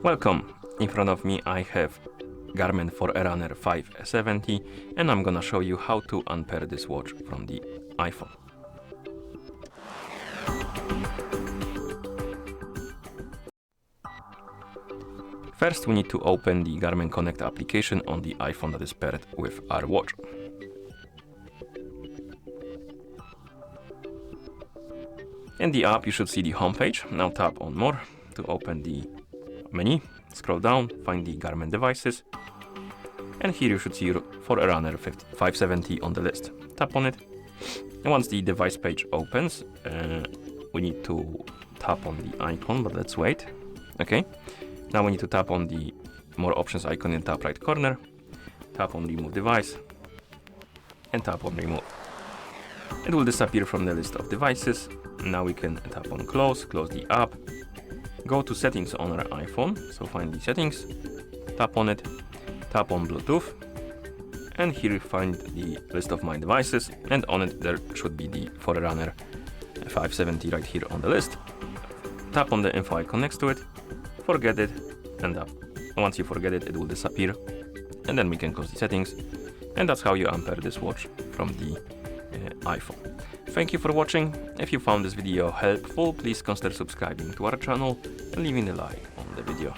Welcome! In front of me I have GARMIN Forerunner 570 and I'm gonna show you how to unpair this watch from the iPhone. First we need to open the GARMIN Connect application on the iPhone that is paired with our watch. In the app you should see the home page. Now tap on More to open the menu. Scroll down, find the Garmin devices, and here you should see Forerunner 570 on the list. Tap on it, and once the device page opens, we need to tap on the icon, but let's wait. Okay, now we need to tap on the More Options icon in the top right corner, tap on Remove Device, and tap on Remove. It will disappear from the list of devices. Now we can tap on close the app, go to settings on our iPhone, so find the settings, tap on it, tap on Bluetooth, and here you find the list of my devices, and on it there should be the Forerunner 570 right here on the list. Tap on the info icon next to it, forget it, and once you forget it, it will disappear, and then we can close the settings, and that's how you unpair this watch from the iPhone. Thank you for watching. If you found this video helpful, please consider subscribing to our channel and leaving a like on the video.